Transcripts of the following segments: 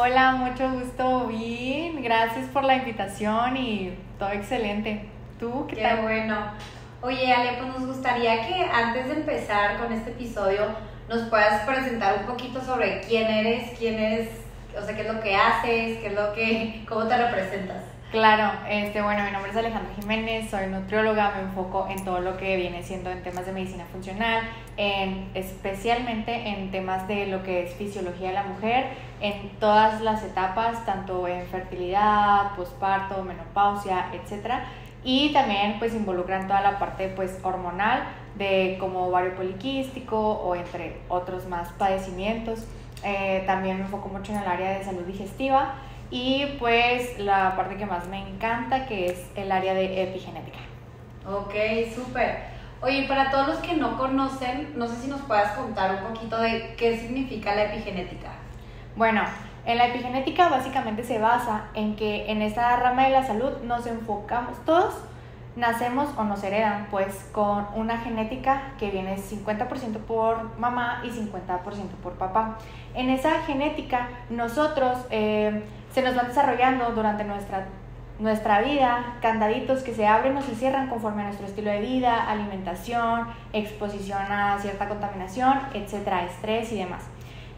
Hola, mucho gusto, bien, gracias por la invitación y todo excelente. ¿Tú qué tal? Qué bueno. Oye, Ale, pues nos gustaría que antes de empezar con este episodio nos puedas presentar un poquito sobre quién eres, o sea, qué es lo que haces, cómo te representas. Claro, bueno, mi nombre es Alejandra Jiménez, soy nutrióloga, me enfoco en todo lo que viene siendo en temas de medicina funcional, especialmente en temas de lo que es fisiología de la mujer, en todas las etapas, tanto en fertilidad, posparto, menopausia, etcétera. Y también pues involucran toda la parte pues hormonal de como ovario poliquístico o entre otros más padecimientos. También me enfoco mucho en el área de salud digestiva y pues la parte que más me encanta, que es el área de epigenética. Ok, súper. Oye, para todos los que no conocen, no sé si nos puedas contar un poquito de qué significa la epigenética. Bueno, en la epigenética básicamente se basa en que en esta rama de la salud nos enfocamos, todos nacemos o nos heredan pues con una genética que viene 50% por mamá y 50% por papá. En esa genética nosotros se nos van desarrollando durante nuestra vida candaditos que se abren o se cierran conforme a nuestro estilo de vida, alimentación, exposición a cierta contaminación, etcétera, estrés y demás.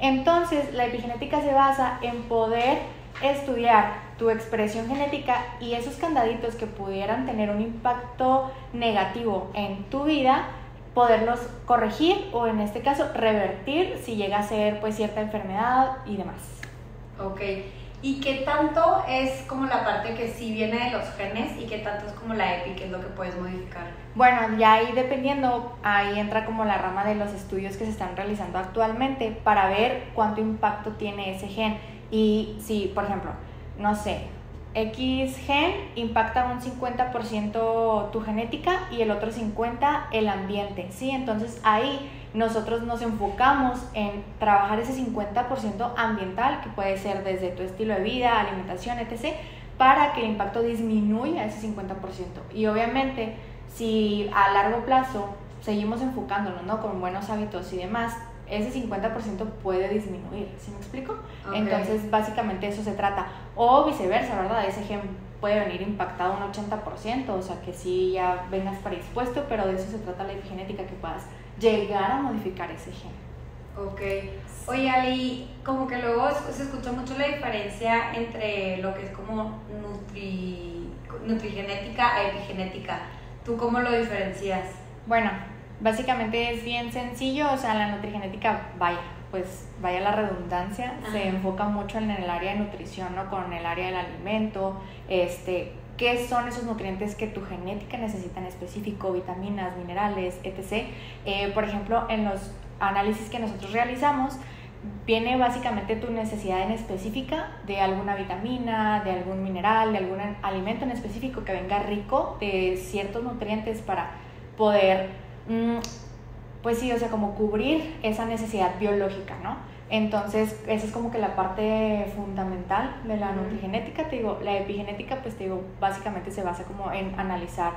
Entonces, la epigenética se basa en poder estudiar tu expresión genética y esos candaditos que pudieran tener un impacto negativo en tu vida, poderlos corregir o en este caso revertir si llega a ser pues cierta enfermedad y demás. Ok, ¿y qué tanto es como la parte que sí viene de los genes y qué tanto es como la epi, que es lo que puedes modificar? Bueno, ya ahí dependiendo, ahí entra como la rama de los estudios que se están realizando actualmente para ver cuánto impacto tiene ese gen. Y si, por ejemplo, no sé, X gen impacta un 50% tu genética y el otro 50% el ambiente, ¿sí? Entonces ahí nosotros nos enfocamos en trabajar ese 50% ambiental, que puede ser desde tu estilo de vida, alimentación, etc., para que el impacto disminuya ese 50%. Y obviamente, si a largo plazo seguimos enfocándonos, ¿no?, con buenos hábitos y demás, ese 50% puede disminuir, ¿sí me explico? Okay. Entonces, básicamente eso se trata. O viceversa, ¿verdad? Ese gen puede venir impactado un 80%, o sea que sí ya vengas predispuesto, pero de eso se trata la epigenética, que puedas llegar a modificar ese gen. Ok. Oye, Ali, como que luego se escucha mucho la diferencia entre lo que es como nutrigenética a epigenética. ¿Tú cómo lo diferencias? Bueno, básicamente es bien sencillo, o sea, la nutrigenética, vaya la redundancia, Ajá. Se enfoca mucho en el área de nutrición, ¿no? Con el área del alimento, qué son esos nutrientes que tu genética necesita en específico, vitaminas, minerales, etc. Por ejemplo, en los análisis que nosotros realizamos, viene básicamente tu necesidad en específica de alguna vitamina, de algún mineral, de algún alimento en específico que venga rico de ciertos nutrientes para poder, pues sí, o sea, como cubrir esa necesidad biológica, ¿no? Entonces, esa es como que la parte fundamental de la nutrigenética. Te digo, la epigenética, pues te digo, básicamente se basa como en analizar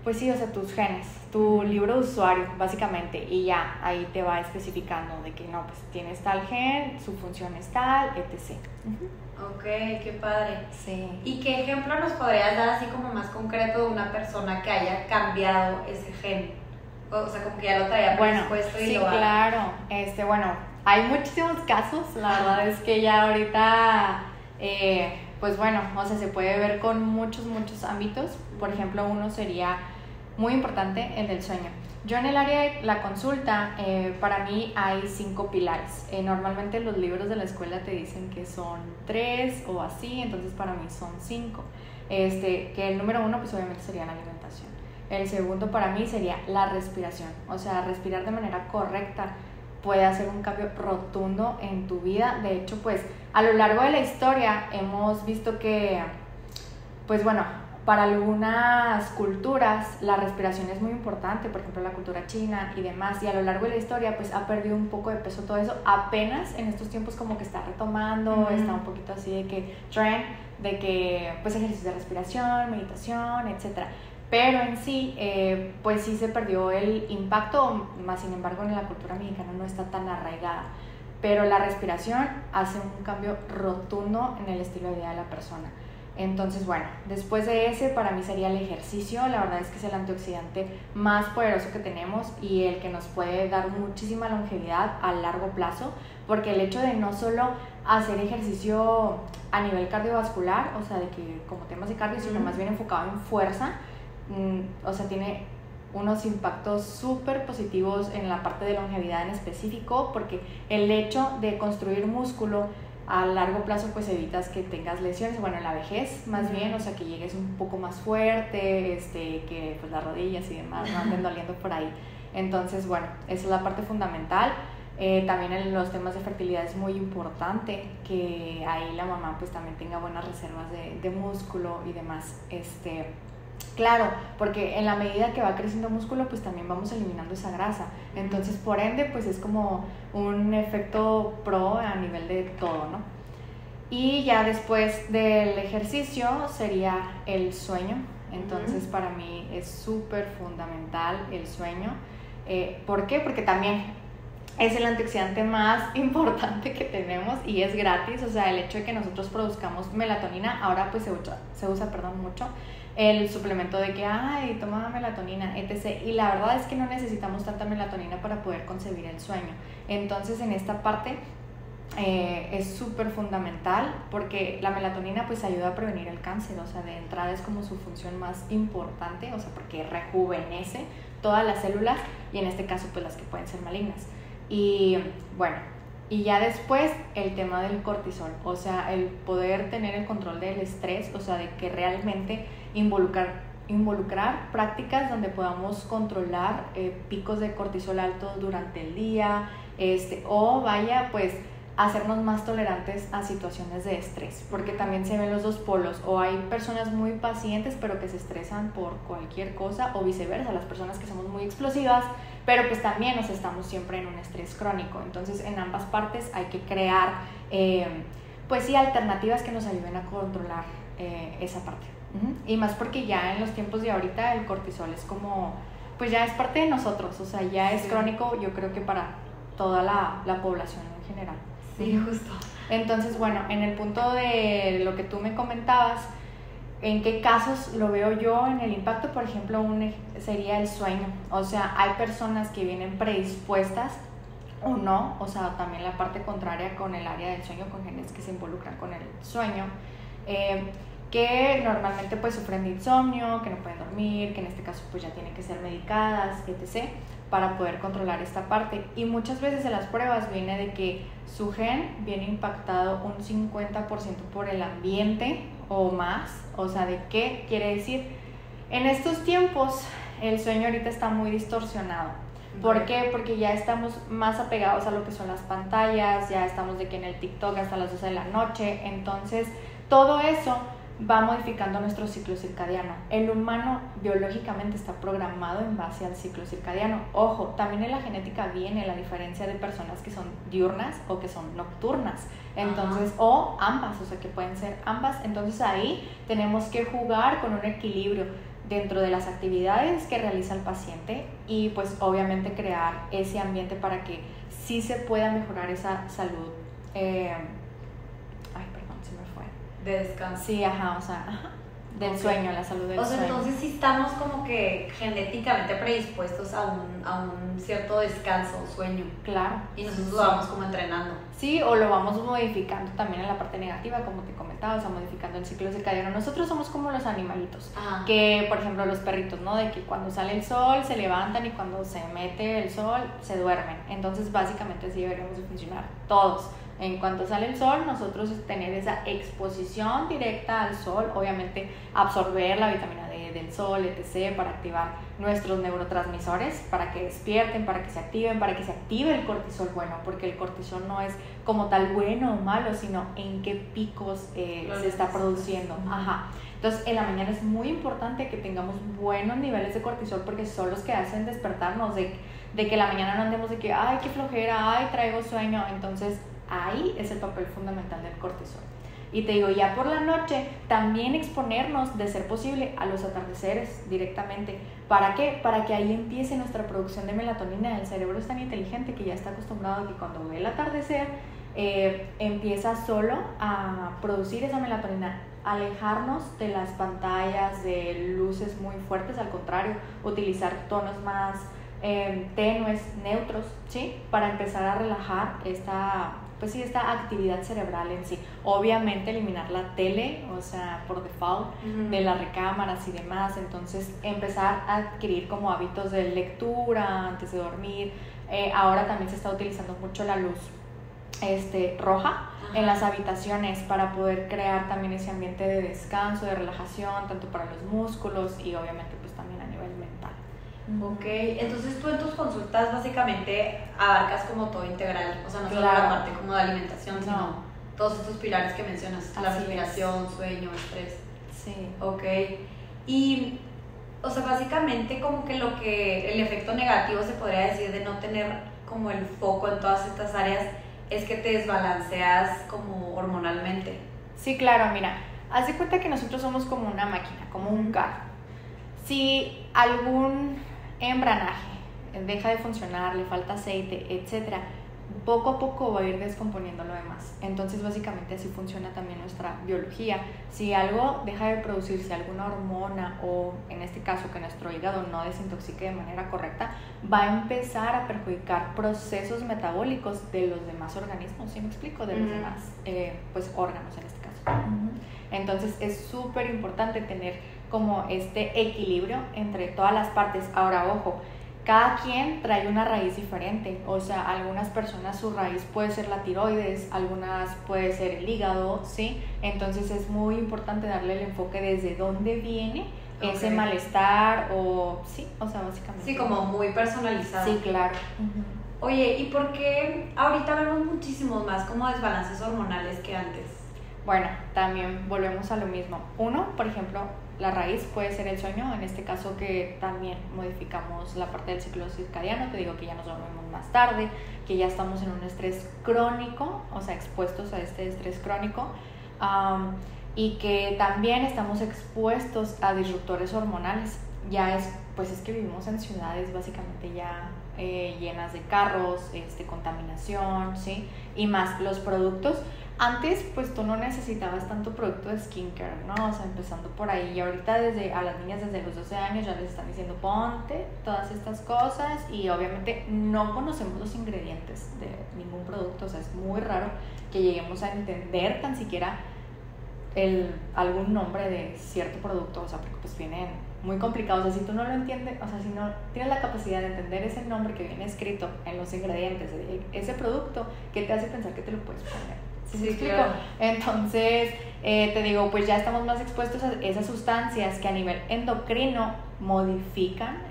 pues sí, o sea, tus genes, tu libro de usuario, básicamente, y ya ahí te va especificando de que no, pues tienes tal gen, su función es tal, etc. Ok, qué padre. Sí. ¿Y qué ejemplo nos podrías dar así como más concreto de una persona que haya cambiado ese gen? O sea, como que ya lo traía predispuesto y sí, lo haga. Claro. Bueno, hay muchísimos casos, la verdad es que ya ahorita, pues bueno, o sea, se puede ver con muchos ámbitos. Por ejemplo, uno sería muy importante, el del sueño. Yo en el área de la consulta, para mí hay 5 pilares. Normalmente los libros de la escuela te dicen que son 3 o así, entonces para mí son 5. Que el número 1 pues obviamente sería la alimentación. El segundo para mí sería la respiración, o sea, respirar de manera correcta puede hacer un cambio rotundo en tu vida. De hecho, pues a lo largo de la historia hemos visto que, pues bueno, para algunas culturas la respiración es muy importante, por ejemplo la cultura china y demás, y a lo largo de la historia pues ha perdido un poco de peso todo eso. Apenas en estos tiempos como que está retomando, está un poquito así de que trend, de que pues ejercicios de respiración, meditación, etcétera. Pero en sí, pues sí se perdió el impacto, más sin embargo en la cultura mexicana no está tan arraigada. pero la respiración hace un cambio rotundo en el estilo de vida de la persona. Entonces, bueno, después de ese, para mí sería el ejercicio. La verdad es que es el antioxidante más poderoso que tenemos y el que nos puede dar muchísima longevidad a largo plazo, porque el hecho de no solo hacer ejercicio a nivel cardiovascular, o sea, de que como temas de cardio, sino más bien enfocado en fuerza, o sea, tiene unos impactos súper positivos en la parte de longevidad en específico, porque el hecho de construir músculo a largo plazo pues evitas que tengas lesiones, bueno, en la vejez más bien, o sea, que llegues un poco más fuerte, que pues las rodillas y demás no anden doliendo por ahí. Entonces, bueno, esa es la parte fundamental. También en los temas de fertilidad es muy importante que ahí la mamá pues también tenga buenas reservas de músculo y demás. Claro, porque en la medida que va creciendo músculo, pues también vamos eliminando esa grasa. Entonces, por ende, pues es como un efecto pro a nivel de todo, ¿no? Y ya después del ejercicio sería el sueño. Entonces, para mí es súper fundamental el sueño. ¿Por qué? Porque también es el antioxidante más importante que tenemos y es gratis. O sea, el hecho de que nosotros produzcamos melatonina, ahora pues se usa mucho el suplemento de que, ay, toma melatonina, etc. Y la verdad es que no necesitamos tanta melatonina para poder concebir el sueño. Entonces, en esta parte es súper fundamental porque la melatonina pues ayuda a prevenir el cáncer. O sea, de entrada es como su función más importante, o sea, porque rejuvenece todas las células y en este caso pues las que pueden ser malignas. Y bueno, y ya después el tema del cortisol, o sea, el poder tener el control del estrés, o sea, de que realmente involucrar prácticas donde podamos controlar picos de cortisol altos durante el día, o vaya, pues hacernos más tolerantes a situaciones de estrés, porque también se ven los dos polos, o hay personas muy pacientes pero que se estresan por cualquier cosa, o viceversa, las personas que somos muy explosivas, pero pues también nos estamos siempre en un estrés crónico. Entonces, en ambas partes hay que crear, pues sí, alternativas que nos ayuden a controlar esa parte. Y más porque ya en los tiempos de ahorita el cortisol es como, pues ya es parte de nosotros, o sea, ya es crónico, yo creo que para toda la población en general. Sí, justo. Entonces, bueno, en el punto de lo que tú me comentabas, ¿en qué casos lo veo yo en el impacto? Por ejemplo, sería el sueño. O sea, hay personas que vienen predispuestas o no, o sea, también la parte contraria con el área del sueño, con genes que se involucran con el sueño, que normalmente pues sufren de insomnio, que no pueden dormir, que en este caso pues ya tienen que ser medicadas, etc., para poder controlar esta parte. Y muchas veces en las pruebas viene de que su gen viene impactado un 50% por el ambiente o más. O sea, ¿de qué quiere decir? En estos tiempos el sueño ahorita está muy distorsionado. ¿Por qué? Porque ya estamos más apegados a lo que son las pantallas, ya estamos de que en el TikTok hasta las 12 de la noche, entonces todo eso va modificando nuestro ciclo circadiano. El humano biológicamente está programado en base al ciclo circadiano. Ojo, también en la genética viene la diferencia de personas que son diurnas o que son nocturnas. Entonces, o ambas, o sea que pueden ser ambas. Entonces ahí tenemos que jugar con un equilibrio dentro de las actividades que realiza el paciente y pues obviamente crear ese ambiente para que sí se pueda mejorar esa salud. De descanso. Sí, o sea, del sueño, la salud del sueño. O sea, entonces sí estamos como que genéticamente predispuestos a un cierto descanso, sueño. Claro. Y nosotros lo vamos como entrenando. Sí, o lo vamos modificando también en la parte negativa, como te comentaba, o sea, modificando el ciclo circadiano. Nosotros somos como los animalitos, que por ejemplo los perritos, ¿no? De que cuando sale el sol se levantan y cuando se mete el sol se duermen. Entonces básicamente así deberíamos de funcionar todos. En cuanto sale el sol, nosotros tener esa exposición directa al sol, obviamente absorber la vitamina D del sol, etc., para activar nuestros neurotransmisores, para que despierten, para que se activen, para que se active el cortisol bueno, porque el cortisol no es como tal bueno o malo, sino en qué picos se está produciendo. Entonces, en la mañana es muy importante que tengamos buenos niveles de cortisol porque son los que hacen despertarnos, de que en la mañana no andemos de que, ay, qué flojera, ay, traigo sueño. Entonces, ahí es el papel fundamental del cortisol. Y te digo, ya por la noche, también exponernos, de ser posible, a los atardeceres directamente. ¿Para qué? Para que ahí empiece nuestra producción de melatonina. El cerebro es tan inteligente que ya está acostumbrado a que cuando ve el atardecer, empieza solo a producir esa melatonina. Alejarnos de las pantallas, de luces muy fuertes, al contrario, utilizar tonos más tenues, neutros, ¿sí? Para empezar a relajar esta actividad cerebral en sí. Obviamente eliminar la tele, o sea, por default, de las recámaras y demás. Entonces empezar a adquirir como hábitos de lectura antes de dormir. Ahora también se está utilizando mucho la luz roja en las habitaciones para poder crear también ese ambiente de descanso, de relajación, tanto para los músculos y obviamente pues también a nivel mental. Ok, entonces tú en tus consultas básicamente abarcas como todo integral, o sea, no solo la parte como de alimentación, sino todos estos pilares que mencionas, la respiración, sueño, estrés. Sí. Ok, y o sea, básicamente como que el efecto negativo se podría decir de no tener como el foco en todas estas áreas es que te desbalanceas como hormonalmente. Sí, claro, mira, haz de cuenta que nosotros somos como una máquina, como un carro. Si algún embranaje deja de funcionar, le falta aceite, etcétera, poco a poco va a ir descomponiendo lo demás. Entonces básicamente así funciona también nuestra biología. Si algo deja de producirse, alguna hormona, o en este caso que nuestro hígado no desintoxique de manera correcta, va a empezar a perjudicar procesos metabólicos de los demás organismos, ¿sí me explico? De los demás pues órganos en este caso. Entonces es súper importante tener como este equilibrio entre todas las partes. Ahora, ojo, cada quien trae una raíz diferente, o sea, algunas personas su raíz puede ser la tiroides, algunas puede ser el hígado, ¿sí? Entonces es muy importante darle el enfoque desde dónde viene ese malestar, o sí, o sea, básicamente. Sí, como muy personalizado. Sí, claro. Oye, ¿y por qué ahorita vemos muchísimos más como desbalances hormonales que antes? Bueno, también volvemos a lo mismo. Uno, por ejemplo, la raíz puede ser el sueño, en este caso que también modificamos la parte del ciclo circadiano, te digo que ya nos dormimos más tarde, que ya estamos en un estrés crónico, o sea, expuestos a este estrés crónico, y que también estamos expuestos a disruptores hormonales. Ya es que vivimos en ciudades básicamente ya llenas de carros, contaminación, ¿sí? Y más los productos. Antes, pues tú no necesitabas tanto producto de skincare, ¿no? O sea, empezando por ahí. Y ahorita a las niñas desde los 12 años ya les están diciendo ponte todas estas cosas, y obviamente no conocemos los ingredientes de ningún producto. O sea, es muy raro que lleguemos a entender tan siquiera algún nombre de cierto producto, o sea, porque pues vienen muy complicados. O sea, si tú no lo entiendes, o sea, si no tienes la capacidad de entender ese nombre que viene escrito en los ingredientes de ese producto, ¿qué te hace pensar que te lo puedes poner? ¿Sí me explico? Claro. Entonces, te digo, pues ya estamos más expuestos a esas sustancias que a nivel endocrino modifican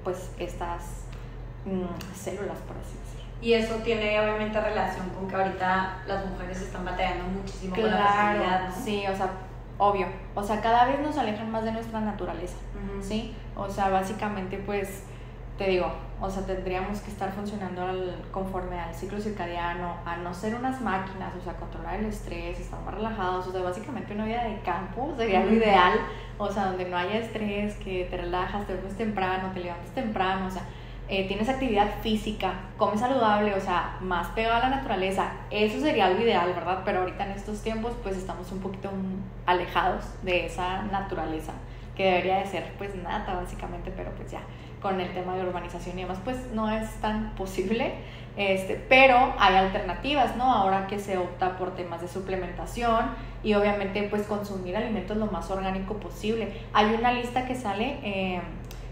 pues estas células, por así decirlo. Y eso tiene obviamente relación con que ahorita las mujeres están batallando muchísimo con la fertilidad, ¿no? Sí, o sea, obvio. O sea, cada vez nos alejan más de nuestra naturaleza, ¿sí? O sea, básicamente, pues, te digo, o sea, tendríamos que estar funcionando conforme al ciclo circadiano, a no ser unas máquinas, o sea, controlar el estrés, estar más relajados, o sea, básicamente una vida de campo sería lo ideal, o sea, donde no haya estrés, que te relajas, te duermes temprano, te levantas temprano, o sea, tienes actividad física, comes saludable, o sea, más pegado a la naturaleza. Eso sería lo ideal, ¿verdad? Pero ahorita en estos tiempos pues estamos un poquito alejados de esa naturaleza que debería de ser pues nata básicamente, pero pues ya con el tema de urbanización y demás pues no es tan posible, pero hay alternativas, ¿no? Ahora que se opta por temas de suplementación y obviamente pues consumir alimentos lo más orgánico posible. Hay una lista que sale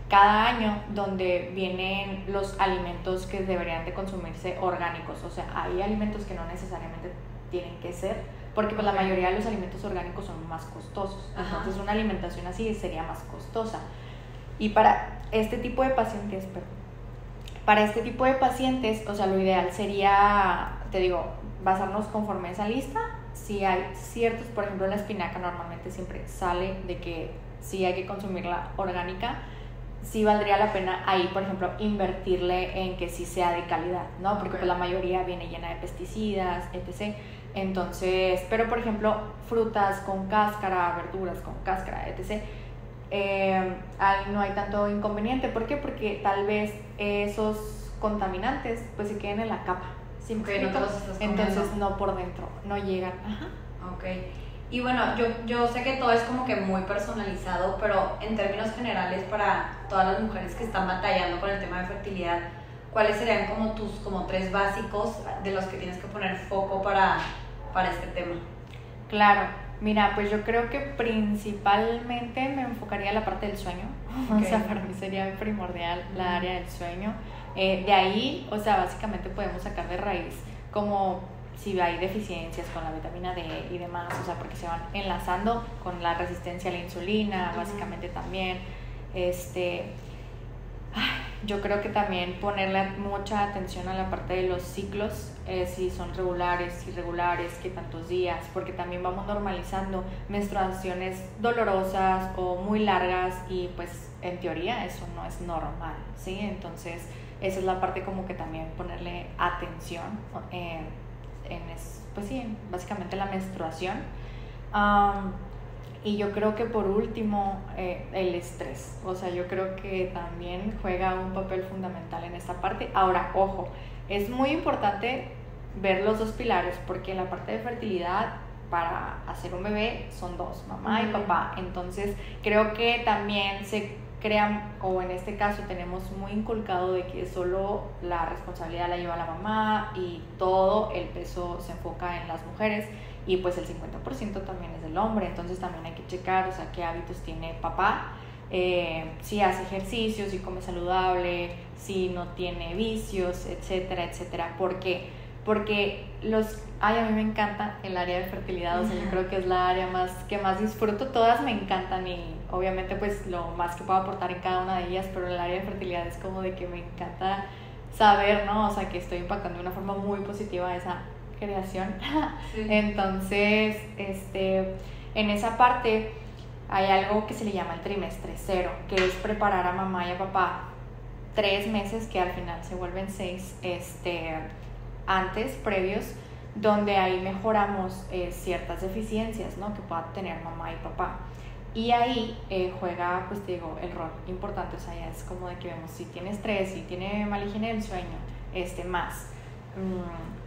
cada año donde vienen los alimentos que deberían de consumirse orgánicos. O sea, hay alimentos que no necesariamente tienen que ser, porque pues la mayoría de los alimentos orgánicos son más costosos. Entonces una alimentación así sería más costosa. Y para este tipo de pacientes, o sea, lo ideal sería, te digo, basarnos conforme a esa lista. Si hay ciertos, por ejemplo, la espinaca normalmente siempre sale de que sí hay que consumirla orgánica. Sí valdría la pena ahí, por ejemplo, invertirle en que sí sea de calidad, ¿no? Porque pues la mayoría viene llena de pesticidas, etc. Entonces, pero por ejemplo, frutas con cáscara, verduras con cáscara, etc. Ahí no hay tanto inconveniente. ¿Por qué? Porque tal vez esos contaminantes pues se queden en la capa. ¿Sí me explico? Entonces no por dentro, no llegan. Ajá. Ok. Y bueno, yo sé que todo es como que muy personalizado, pero en términos generales para todas las mujeres que están batallando con el tema de fertilidad, ¿cuáles serían como tus 3 básicos de los que tienes que poner foco para este tema? Claro, mira, pues yo creo que principalmente me enfocaría en la parte del sueño. Okay. O sea, para mí sería primordial la área del sueño. De ahí, o sea, básicamente podemos sacar de raíz como si hay deficiencias con la vitamina D y demás, o sea, porque se van enlazando con la resistencia a la insulina, básicamente también. Yo creo que también ponerle mucha atención a la parte de los ciclos, si son regulares, irregulares, qué tantos días, porque también vamos normalizando menstruaciones dolorosas o muy largas y pues en teoría eso no es normal, ¿sí? Entonces esa es la parte como que también ponerle atención pues sí, básicamente la menstruación. Y yo creo que por último, el estrés. O sea, yo creo que también juega un papel fundamental en esta parte. Ahora, ojo, es muy importante ver los 2 pilares, porque en la parte de fertilidad, para hacer un bebé, son 2, mamá y papá. Entonces, creo que también se crean, o en este caso tenemos muy inculcado de que solo la responsabilidad la lleva la mamá y todo el peso se enfoca en las mujeres, y pues el 50% también es del hombre. Entonces también hay que checar, o sea, qué hábitos tiene papá, si hace ejercicio, si come saludable, si no tiene vicios, etcétera, etcétera. ¿Por qué? Porque a mí me encanta el área de fertilidad, o sea, yo creo que es la área que más disfruto. Todas me encantan y obviamente pues lo más que puedo aportar en cada una de ellas, pero el área de fertilidad es como de que me encanta saber, ¿no? O sea, que estoy impactando de una forma muy positiva esa creación. Sí. Entonces, en esa parte hay algo que se le llama el trimestre 0, que es preparar a mamá y a papá 3 meses, que al final se vuelven 6, previos, donde ahí mejoramos ciertas deficiencias, ¿no?, que puedan tener mamá y papá. Y ahí juega, pues te digo, el rol importante. O sea, ya es como de que vemos si tiene estrés, si tiene mala higiene del sueño, más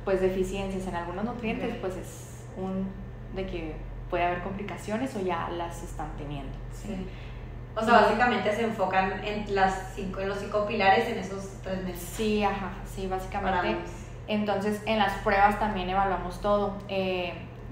pues deficiencias en algunos nutrientes, pues es de que puede haber complicaciones o ya las están teniendo, ¿sí? Sí. O sea, básicamente se enfocan en los 5 pilares en esos 3 meses. Sí, ajá, sí, básicamente. Entonces, en las pruebas también evaluamos todo.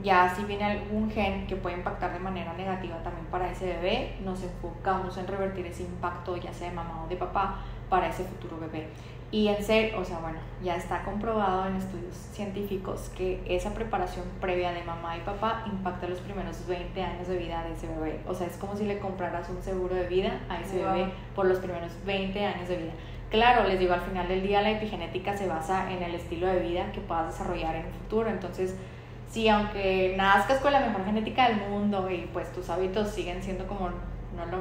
Ya si viene algún gen que puede impactar de manera negativa también para ese bebé, nos enfocamos en revertir ese impacto, ya sea de mamá o de papá, para ese futuro bebé. Y en serio, o sea, bueno, ya está comprobado en estudios científicos que esa preparación previa de mamá y papá impacta los primeros 20 años de vida de ese bebé. O sea, es como si le compraras un seguro de vida a ese bebé por los primeros 20 años de vida. Claro, les digo, al final del día la epigenética se basa en el estilo de vida que puedas desarrollar en el futuro. Entonces, sí, aunque nazcas con la mejor genética del mundo y pues tus hábitos siguen siendo como no lo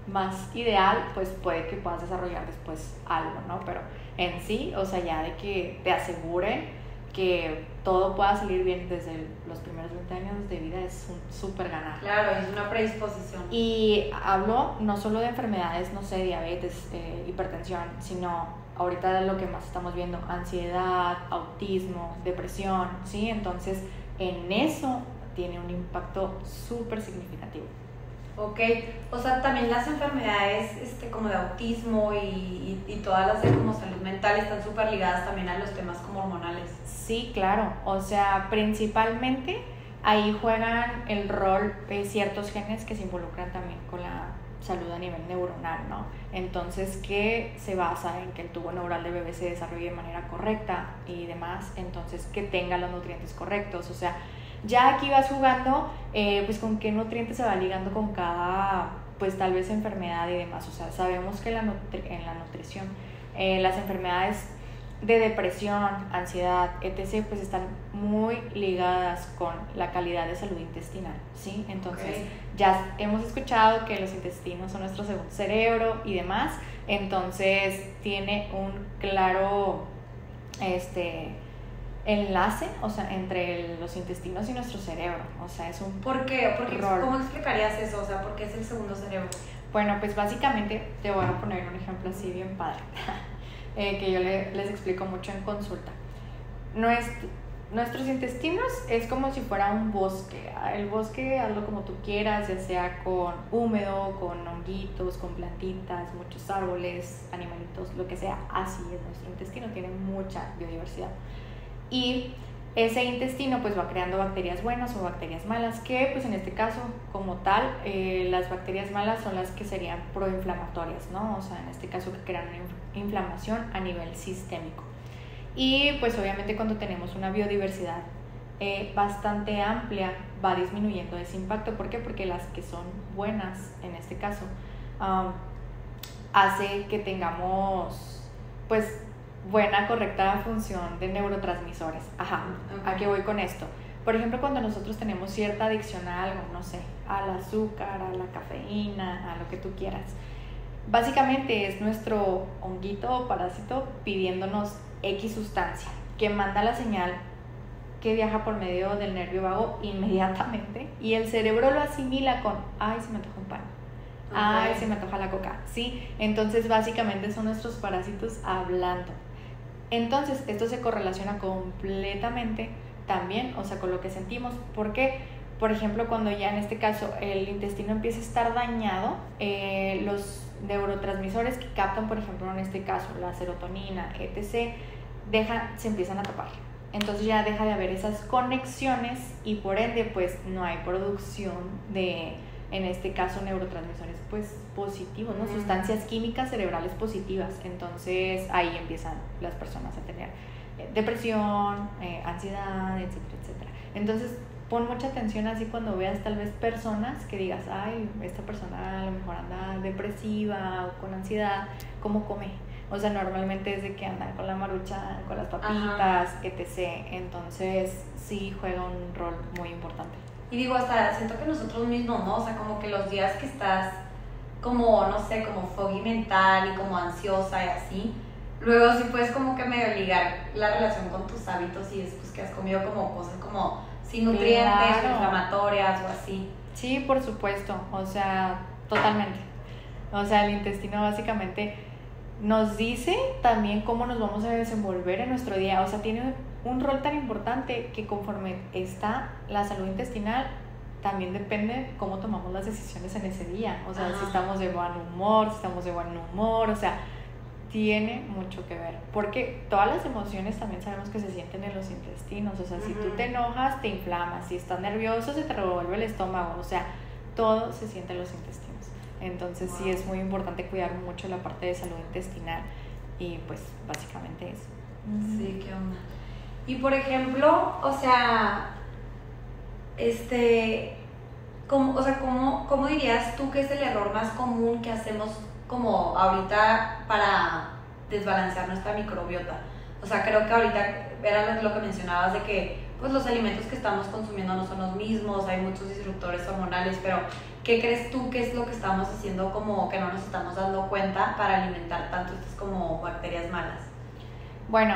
más ideal, pues puede que puedas desarrollar después algo, ¿no? Pero en sí, o sea, ya de que te aseguren que todo pueda salir bien desde los primeros 20 años de vida es un súper ganar. Claro, es una predisposición. Y hablo no solo de enfermedades, no sé, diabetes, hipertensión, sino ahorita de lo que más estamos viendo, ansiedad, autismo, depresión, ¿sí? Entonces, en eso tiene un impacto súper significativo. Ok, o sea, también las enfermedades como de autismo y todas las de como salud mental están súper ligadas también a los temas como hormonales. Sí, claro, o sea, principalmente ahí juegan el rol de ciertos genes que se involucran también con la salud a nivel neuronal, ¿no? Entonces, que se basa en que el tubo neural del bebé se desarrolle de manera correcta y demás, entonces que tenga los nutrientes correctos, o sea, ya aquí vas jugando pues con qué nutrientes se va ligando con cada, pues tal vez enfermedad y demás. O sea, sabemos que en la nutrición las enfermedades de depresión, ansiedad, etc., pues están muy ligadas con la calidad de salud intestinal, ¿sí? Entonces, ya hemos escuchado que los intestinos son nuestro segundo cerebro y demás, entonces tiene un claro enlace, o sea, entre los intestinos y nuestro cerebro. O sea, es un ¿Por qué? Porque, rol. ¿cómo explicarías eso? O sea, ¿por qué es el segundo cerebro? Bueno, pues básicamente te voy a poner un ejemplo así bien padre, que yo les explico mucho en consulta. Nuestros intestinos es como si fuera un bosque. El bosque, hazlo como tú quieras, ya sea con húmedo, con honguitos, con plantitas, muchos árboles, animalitos, lo que sea. Así es nuestro intestino, tiene mucha biodiversidad. Y ese intestino pues va creando bacterias buenas o bacterias malas, que pues en este caso como tal, las bacterias malas son las que serían proinflamatorias, ¿no? O sea, en este caso que crean una inflamación a nivel sistémico. Y pues obviamente cuando tenemos una biodiversidad bastante amplia va disminuyendo ese impacto. ¿Por qué? Porque las que son buenas en este caso hace que tengamos pues buena, correcta función de neurotransmisores. Ajá, Okay. ¿a qué voy con esto? Por ejemplo, cuando nosotros tenemos cierta adicción a algo, no sé, al azúcar, a la cafeína, a lo que tú quieras, básicamente es nuestro honguito o parásito pidiéndonos X sustancia, que manda la señal que viaja por medio del nervio vago inmediatamente y el cerebro lo asimila con, ay, se me antoja un pan. Ay, se me antoja la coca, ¿sí? Entonces básicamente son nuestros parásitos hablando. Entonces esto se correlaciona completamente también, o sea, con lo que sentimos. Porque, por ejemplo, cuando ya en este caso el intestino empieza a estar dañado, los neurotransmisores que captan, por ejemplo, en este caso la serotonina, etc., se empiezan a tapar. Entonces ya deja de haber esas conexiones y por ende pues no hay producción de, en este caso, neurotransmisores pues positivos, ¿no? Sustancias químicas cerebrales positivas. Entonces ahí empiezan las personas a tener depresión, ansiedad, etcétera, etcétera. Entonces pon mucha atención así cuando veas tal vez personas que digas, ay, esta persona a lo mejor anda depresiva o con ansiedad, ¿cómo come? O sea, normalmente es de que andan con la maruchan, con las papitas, etc. Entonces sí juega un rol muy importante. Y digo, hasta siento que nosotros mismos, ¿no? O sea, como que los días que estás como, no sé, como foggy mental y como ansiosa y así, luego sí puedes como que medio ligar la relación con tus hábitos y después que has comido como cosas como sin nutrientes, Claro. o inflamatorias o así. Sí, por supuesto, o sea, totalmente. O sea, el intestino básicamente nos dice también cómo nos vamos a desenvolver en nuestro día. O sea, tiene un rol tan importante que conforme está la salud intestinal, también depende cómo tomamos las decisiones en ese día. O sea, si estamos de buen humor, si estamos de buen humor, o sea, tiene mucho que ver. Porque todas las emociones también sabemos que se sienten en los intestinos. O sea, si tú te enojas, te inflamas. Si estás nervioso, se te revuelve el estómago. O sea, todo se siente en los intestinos. Entonces sí es muy importante cuidar mucho la parte de salud intestinal y pues básicamente eso. Sí, qué onda. Y por ejemplo, o sea, ¿cómo dirías tú que es el error más común que hacemos como ahorita para desbalancear nuestra microbiota? O sea, creo que ahorita era lo que mencionabas de que pues los alimentos que estamos consumiendo no son los mismos, hay muchos disruptores hormonales, pero ¿qué crees tú que es lo que estamos haciendo como que no nos estamos dando cuenta para alimentar tanto estas como bacterias malas? Bueno,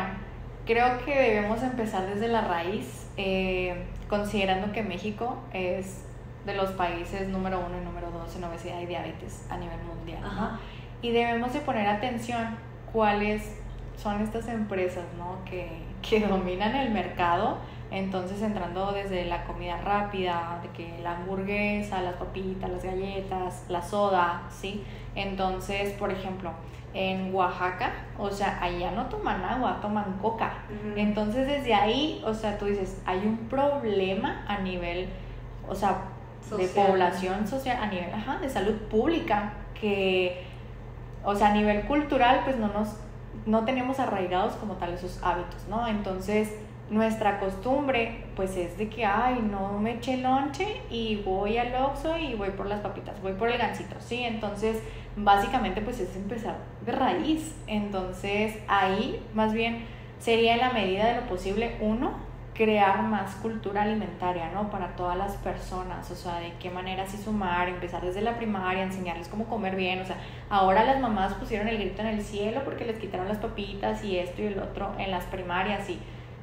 creo que debemos empezar desde la raíz, considerando que México es de los países número 1 y número 2 en obesidad y diabetes a nivel mundial, ¿no? Y debemos de poner atención cuáles son estas empresas, ¿no? que dominan el mercado. Entonces, entrando desde la comida rápida, de que la hamburguesa, las papitas, las galletas, la soda, ¿sí? Entonces, por ejemplo, en Oaxaca, o sea, allá no toman agua, toman coca. Entonces, desde ahí, o sea, tú dices, hay un problema a nivel, o sea, social, de población social, a nivel, de salud pública, que, o sea, a nivel cultural, pues no tenemos arraigados como tal esos hábitos, ¿no? Entonces, nuestra costumbre pues es de que no me eché lonche y voy al Oxxo y voy por las papitas, voy por el gansito, ¿sí? Entonces básicamente pues es empezar de raíz. Entonces ahí más bien sería en la medida de lo posible crear más cultura alimentaria, ¿no? Para todas las personas, o sea, de qué manera así sumar, empezar desde la primaria, enseñarles cómo comer bien. O sea, ahora las mamás pusieron el grito en el cielo porque les quitaron las papitas y esto y el otro en las primarias y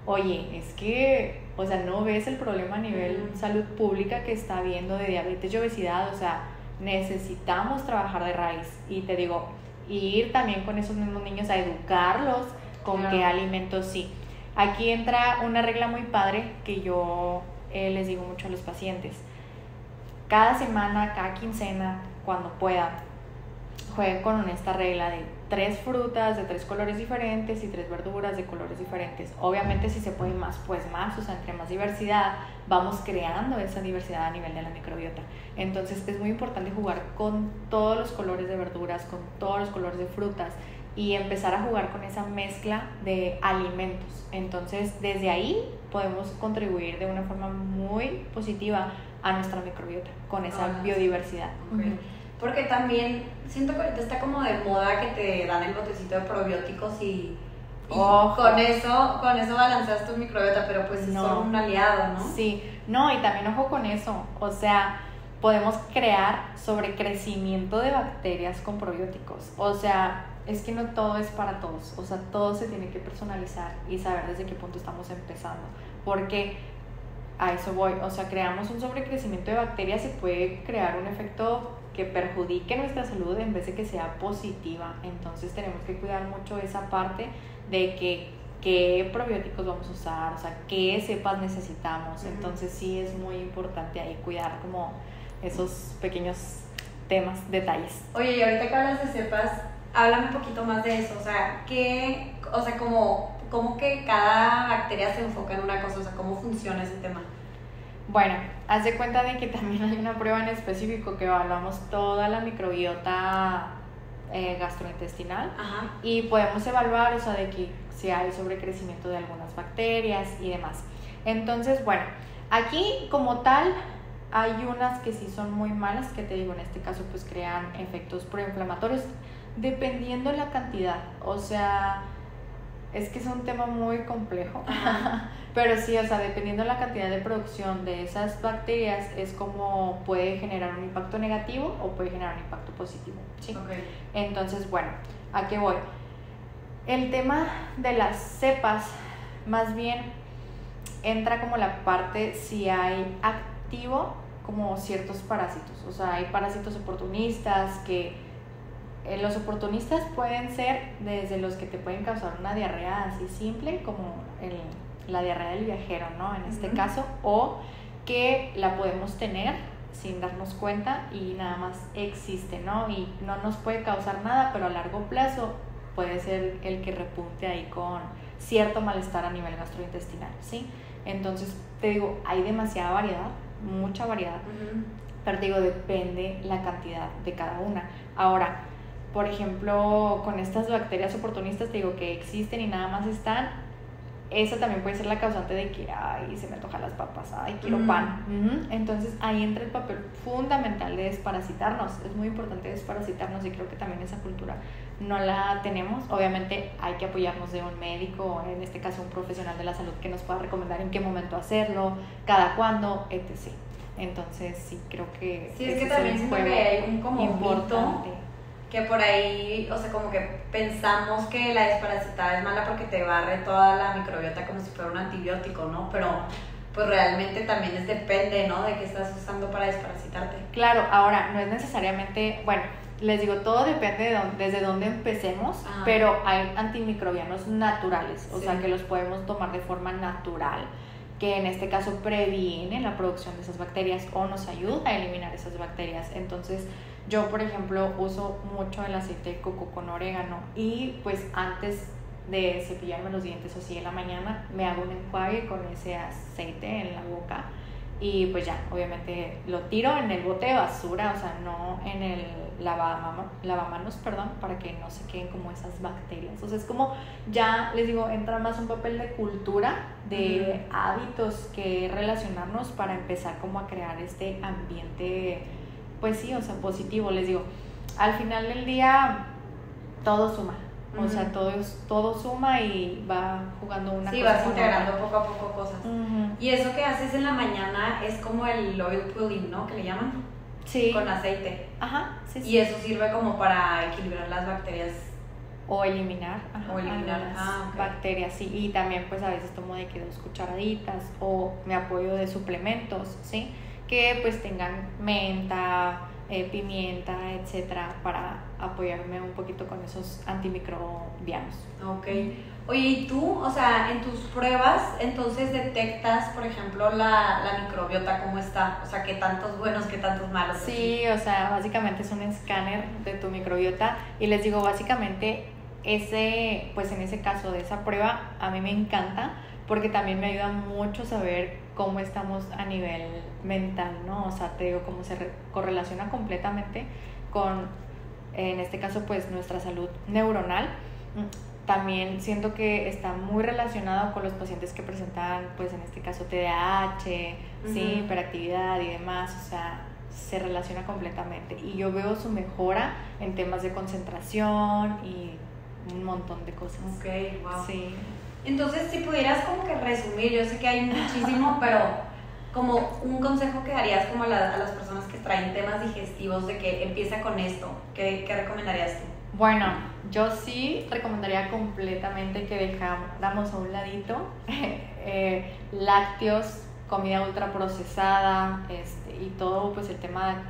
oye, es que, o sea, no ves el problema a nivel salud pública que está habiendo de diabetes y obesidad, o sea, necesitamos trabajar de raíz. Y te digo, ir también con esos mismos niños a educarlos con qué alimentos sí. Aquí entra una regla muy padre que yo les digo mucho a los pacientes. Cada semana, cada quincena, cuando pueda, juegue con esta regla de 3 frutas de 3 colores diferentes y 3 verduras de colores diferentes. Obviamente si se puede más, pues más, o sea, entre más diversidad, vamos creando esa diversidad a nivel de la microbiota. Entonces es muy importante jugar con todos los colores de verduras, con todos los colores de frutas y empezar a jugar con esa mezcla de alimentos. Entonces desde ahí podemos contribuir de una forma muy positiva a nuestra microbiota, con esa biodiversidad. Okay. Porque también siento que ahorita está como de moda que te dan el botecito de probióticos y con eso balanceas tu microbiota, pero pues no, son un aliado, ¿no? Sí, no, y también ojo con eso, o sea, podemos crear sobrecrecimiento de bacterias con probióticos, o sea, es que no todo es para todos, o sea, todo se tiene que personalizar y saber desde qué punto estamos empezando, porque a eso voy, o sea, creamos un sobrecrecimiento de bacterias y puede crear un efecto que perjudique nuestra salud en vez de que sea positiva. Entonces tenemos que cuidar mucho esa parte de qué probióticos vamos a usar, o sea, qué cepas necesitamos. Entonces sí es muy importante ahí cuidar como esos pequeños temas, detalles. Oye, y ahorita que hablas de cepas, háblame un poquito más de eso, o sea, ¿cómo que cada bacteria se enfoca en una cosa? O sea, ¿cómo funciona ese tema? Bueno, haz de cuenta de que también hay una prueba en específico que evaluamos toda la microbiota gastrointestinal. Ajá. Y podemos evaluar, o sea, de que si hay sobrecrecimiento de algunas bacterias y demás. Entonces, bueno, aquí como tal hay unas que sí son muy malas, que te digo, en este caso pues crean efectos proinflamatorios, dependiendo la cantidad, o sea, es que es un tema muy complejo, pero sí, o sea, dependiendo la cantidad de producción de esas bacterias es como puede generar un impacto negativo o puede generar un impacto positivo, ¿sí? Okay. Entonces, bueno, ¿a qué voy? El tema de las cepas, más bien, entra como la parte si hay activo como ciertos parásitos, o sea, hay parásitos oportunistas que los oportunistas pueden ser desde los que te pueden causar una diarrea así simple, como la diarrea del viajero, ¿no? En este caso, o que la podemos tener sin darnos cuenta y nada más existe, ¿no? Y no nos puede causar nada, pero a largo plazo puede ser el que repunte ahí con cierto malestar a nivel gastrointestinal, ¿sí? Entonces, te digo, hay demasiada variedad, mucha variedad, pero te digo, depende la cantidad de cada una. Ahora, por ejemplo, con estas bacterias oportunistas, te digo que existen y nada más están, esa también puede ser la causante de que, ay, se me antojan las papas, ay, quiero pan. Entonces ahí entra el papel fundamental de desparasitarnos. Es muy importante desparasitarnos y creo que también esa cultura no la tenemos. Obviamente hay que apoyarnos de un médico, en este caso un profesional de la salud que nos pueda recomendar en qué momento hacerlo, cada cuándo, etc. Entonces sí, creo que sí, es que también siento que hay un como importante que por ahí, o sea, como que pensamos que la desparasitada es mala porque te barre toda la microbiota como si fuera un antibiótico, ¿no? Pero pues realmente también depende, ¿no? De qué estás usando para desparasitarte. Claro, ahora, no es necesariamente, bueno, les digo, todo depende desde dónde empecemos, pero hay antimicrobianos naturales, o sea, que los podemos tomar de forma natural, que en este caso previene la producción de esas bacterias o nos ayuda a eliminar esas bacterias. Entonces, yo, por ejemplo, uso mucho el aceite de coco con orégano y pues antes de cepillarme los dientes o así en la mañana me hago un enjuague con ese aceite en la boca y pues ya, obviamente lo tiro en el bote de basura, o sea, no en el lavamanos, perdón, para que no se queden como esas bacterias. O sea, es como, ya les digo, entra más un papel de cultura, de hábitos que relacionarnos para empezar como a crear este ambiente, pues sí, o sea, positivo. Les digo, al final del día todo suma, o sea, todo suma y va jugando una cosa. Sí, vas integrando poco a poco cosas. Y eso que haces en la mañana es como el oil pulling, ¿no? Que le llaman. Sí. Con aceite. Ajá, sí. Y eso sirve como para equilibrar las bacterias o eliminar, algunas algunas bacterias, sí, y también pues a veces tomo de que 2 cucharaditas o me apoyo de suplementos, ¿sí? Que pues tengan menta, pimienta, etcétera, para apoyarme un poquito con esos antimicrobianos. Ok. Oye, ¿y tú, o sea, en tus pruebas, entonces detectas, por ejemplo, la microbiota cómo está? O sea, qué tantos buenos, qué tantos malos. Sí, o sea, básicamente es un escáner de tu microbiota y les digo, básicamente pues en ese caso de esa prueba a mí me encanta porque también me ayuda mucho saber cómo estamos a nivel mental, ¿no? O sea, te digo, cómo se correlaciona completamente con, en este caso, pues nuestra salud neuronal. También siento que está muy relacionado con los pacientes que presentan, pues en este caso, TDAH, ¿sí? Hiperactividad y demás, o sea, se relaciona completamente. Y yo veo su mejora en temas de concentración y un montón de cosas. Ok, wow. Sí. Entonces, si pudieras como que resumir, yo sé que hay muchísimo, pero como un consejo que darías como a las personas que traen temas digestivos de que empieza con esto, ¿qué recomendarías tú? Bueno, yo sí recomendaría completamente que dejáramos a un ladito lácteos, comida ultraprocesada, y todo pues el tema.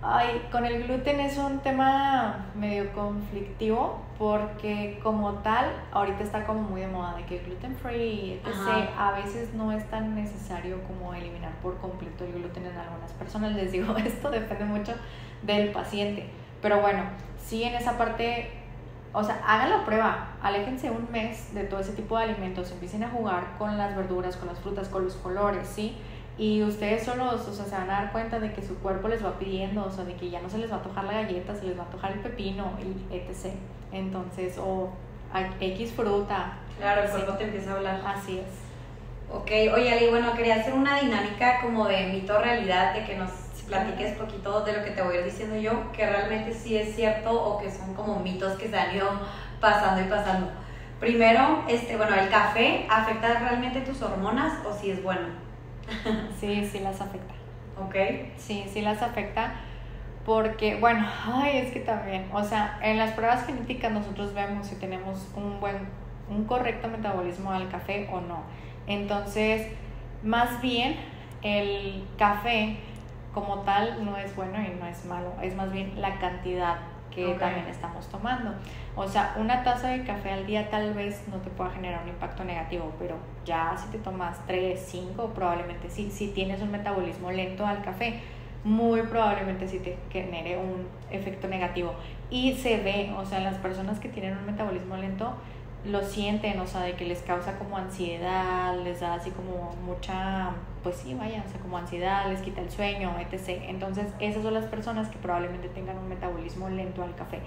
Ay, con el gluten es un tema medio conflictivo porque como tal, ahorita está como muy de moda de que gluten free, etc. A veces no es tan necesario como eliminar por completo el gluten en algunas personas. Les digo, esto depende mucho del paciente. Pero bueno, sí en esa parte, o sea, hagan la prueba, aléjense un mes de todo ese tipo de alimentos, empiecen a jugar con las verduras, con las frutas, con los colores, ¿sí? Y ustedes solos, o sea, se van a dar cuenta de que su cuerpo les va pidiendo, o sea, de que ya no se les va a antojar la galleta, se les va a antojar el pepino, y etc. Entonces, o X fruta. Claro, el cuerpo te empieza a hablar. Así es. Ok, oye Ali, bueno, quería hacer una dinámica como de mito-realidad, de que nos platiques poquito de lo que te voy a ir diciendo yo, que realmente sí es cierto o que son como mitos que se han ido pasando y pasando. Primero, bueno, ¿el café afecta realmente tus hormonas o si es bueno? Sí, sí las afecta. Ok. Sí, sí las afecta porque, bueno, es que también, o sea, en las pruebas genéticas nosotros vemos si tenemos un correcto metabolismo al café o no. Entonces, más bien, el café como tal no es bueno y no es malo, es más bien la cantidad que también estamos tomando. O sea, una taza de café al día tal vez no te pueda generar un impacto negativo, pero ya si te tomas 3, 5, probablemente sí. Si tienes un metabolismo lento al café, muy probablemente sí te genere un efecto negativo. Y se ve, o sea, las personas que tienen un metabolismo lento lo sienten, o sea, de que les causa como ansiedad, les da así como mucha, pues sí, vaya, o sea, como ansiedad, les quita el sueño, etc. Entonces, esas son las personas que probablemente tengan un metabolismo lento al café.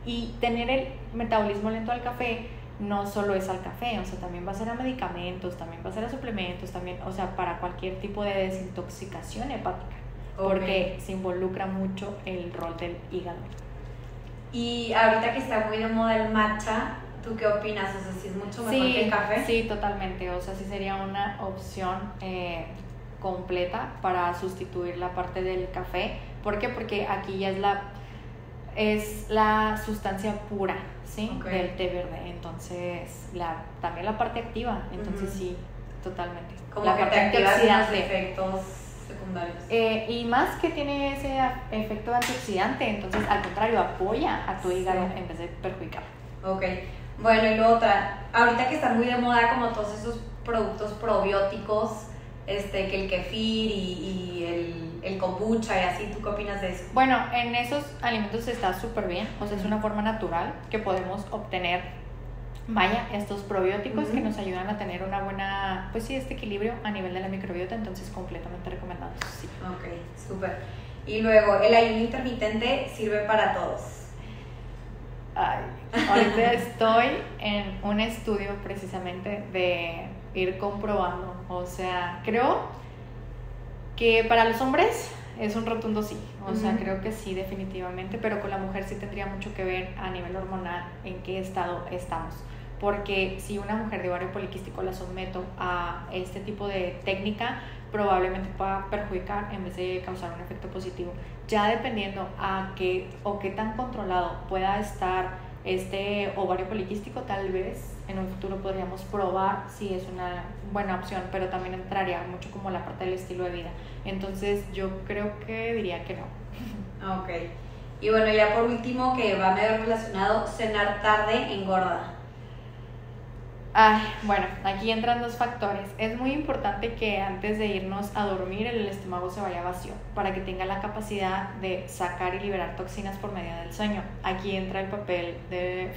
Y tener el metabolismo lento al café no solo es al café, o sea, también va a ser a medicamentos, también va a ser a suplementos, también, o sea, para cualquier tipo de desintoxicación hepática, porque se involucra mucho el rol del hígado. Y ahorita que está muy de moda el matcha, ¿tú qué opinas? O sea, ¿si es mucho mejor que el café? Sí, totalmente. O sea, sí sería una opción completa para sustituir la parte del café. ¿Por qué? Porque aquí ya es la sustancia pura, ¿sí? Del té verde. Entonces, también la parte activa. Entonces, sí, totalmente. Como la que parte te activas los antioxidante. efectos secundarios. Y más que tiene ese efecto antioxidante, entonces al contrario, apoya a tu hígado en vez de perjudicar. Ok. Bueno, y luego otra, ahorita que están muy de moda como todos esos productos probióticos, que el kefir y el kombucha y así, ¿tú qué opinas de eso? Bueno, en esos alimentos está súper bien, o sea, es una forma natural que podemos obtener, estos probióticos que nos ayudan a tener una buena, pues sí, este equilibrio a nivel de la microbiota, entonces completamente recomendados, sí. Ok, súper. Y luego, ¿el ayuno intermitente sirve para todos? Ahorita estoy en un estudio precisamente de ir comprobando, o sea, creo que para los hombres es un rotundo sí, o sea, creo que sí definitivamente, pero con la mujer sí tendría mucho que ver a nivel hormonal en qué estado estamos, porque si una mujer de ovario poliquístico la someto a este tipo de técnica, probablemente pueda perjudicar en vez de causar un efecto positivo. Ya dependiendo a qué tan controlado pueda estar este ovario poliquístico, tal vez en un futuro podríamos probar si es una buena opción, pero también entraría mucho como la parte del estilo de vida. Entonces yo creo que diría que no. Ok. Y bueno, ya por último, que va medio relacionado, cenar tarde engorda. Ay, bueno, aquí entran dos factores. Es muy importante que antes de irnos a dormir el estómago se vaya vacío para que tenga la capacidad de sacar y liberar toxinas por medio del sueño. Aquí entra el papel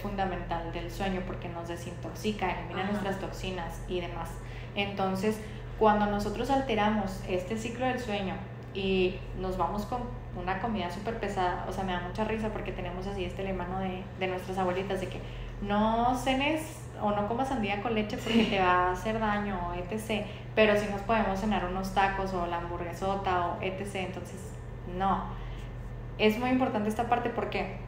fundamental del sueño porque nos desintoxica, elimina nuestras toxinas y demás. Entonces, cuando nosotros alteramos este ciclo del sueño y nos vamos con una comida súper pesada, o sea, me da mucha risa porque tenemos así este lema, ¿no? de nuestras abuelitas de que no cenes o no comas sandía con leche porque te va a hacer daño, etc. Pero si nos podemos cenar unos tacos o la hamburguesota o etc. Entonces, no. Es muy importante esta parte porque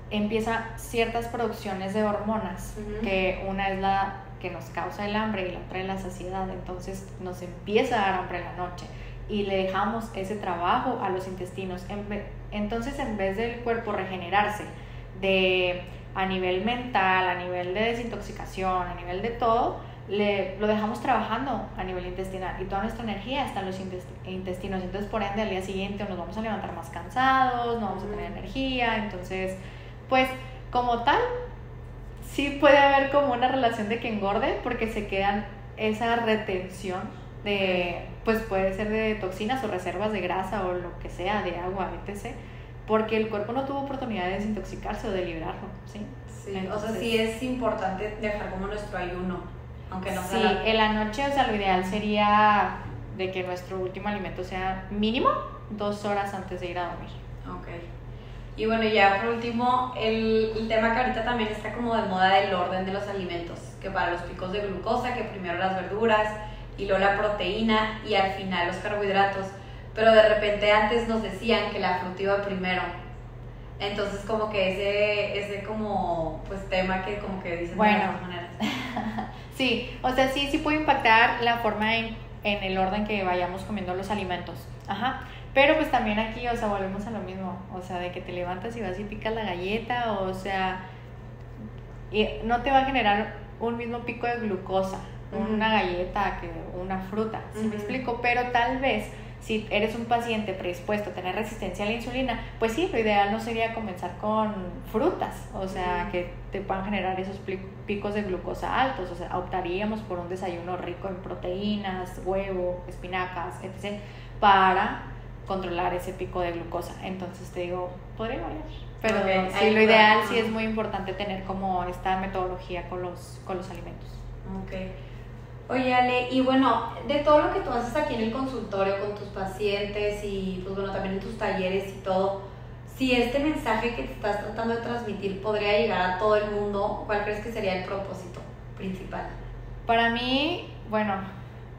empieza ciertas producciones de hormonas, que una es la que nos causa el hambre y la otra es la saciedad. Entonces nos empieza a dar hambre en la noche y le dejamos ese trabajo a los intestinos. Entonces, en vez del cuerpo regenerarse a nivel mental, a nivel de desintoxicación, a nivel de todo, lo dejamos trabajando a nivel intestinal y toda nuestra energía está en los intestinos. Entonces, por ende, al día siguiente nos vamos a levantar más cansados, no vamos a tener energía. Entonces, pues, como tal, sí puede haber como una relación de que engorde porque se quedan esa retención pues puede ser de toxinas o reservas de grasa o lo que sea, de agua, etc., porque el cuerpo no tuvo oportunidad de desintoxicarse o de liberarlo, ¿sí? Sí, entonces, o sea, sí es importante dejar como nuestro ayuno, aunque no sea... Sí, en la noche, o sea, lo ideal sería de que nuestro último alimento sea mínimo 2 horas antes de ir a dormir. Ok. Y bueno, ya por último, el tema que ahorita también está como de moda del orden de los alimentos, que para los picos de glucosa, que primero las verduras y luego la proteína y al final los carbohidratos, pero de repente antes nos decían que la fruta iba primero. Entonces como que ese como pues tema que como que dicen de las maneras. Sí, o sea, sí puede impactar la forma en el orden que vayamos comiendo los alimentos. Ajá. Pero pues también aquí, o sea, volvemos a lo mismo, o sea, de que te levantas y vas y picas la galleta, o sea, y no te va a generar un mismo pico de glucosa una galleta que una fruta, ¿sí me explico? Pero tal vez si eres un paciente predispuesto a tener resistencia a la insulina, pues sí, lo ideal no sería comenzar con frutas, o sea, que te puedan generar esos picos de glucosa altos. O sea, optaríamos por un desayuno rico en proteínas, huevo, espinacas, etc., para controlar ese pico de glucosa. Entonces te digo, podría variar, pero sí, lo ideal sí es muy importante tener como esta metodología con los alimentos. Okay. Oye, Ale, y bueno, de todo lo que tú haces aquí en el consultorio con tus pacientes y pues bueno, también en tus talleres y todo, si este mensaje que te estás tratando de transmitir podría llegar a todo el mundo, ¿cuál crees que sería el propósito principal? Para mí, bueno,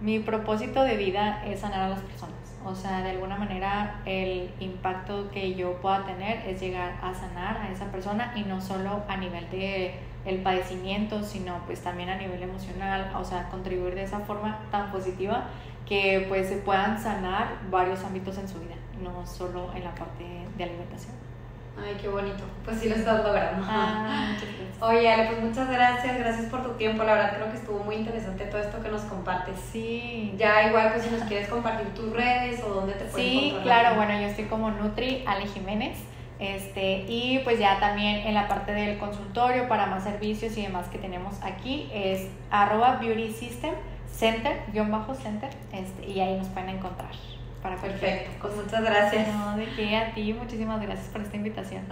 mi propósito de vida es sanar a las personas. O sea, de alguna manera el impacto que yo pueda tener es llegar a sanar a esa persona, y no solo a nivel de el padecimiento, sino pues también a nivel emocional. O sea, contribuir de esa forma tan positiva que pues se puedan sanar varios ámbitos en su vida, no solo en la parte de alimentación. Ay, qué bonito. Pues sí lo estás logrando. Muchas gracias. Oye, Ale, pues muchas gracias por tu tiempo. La verdad creo que estuvo muy interesante todo esto que nos compartes. Sí. Ya igual, pues si nos quieres compartir tus redes o dónde te pueden encontrar. Sí, claro, bueno, yo estoy como Nutri Ale Jiménez. Y pues ya también en la parte del consultorio para más servicios y demás que tenemos aquí es @beautysystemcenter_, y ahí nos pueden encontrar para perfecto, pues muchas gracias. No, de qué, a ti, muchísimas gracias por esta invitación.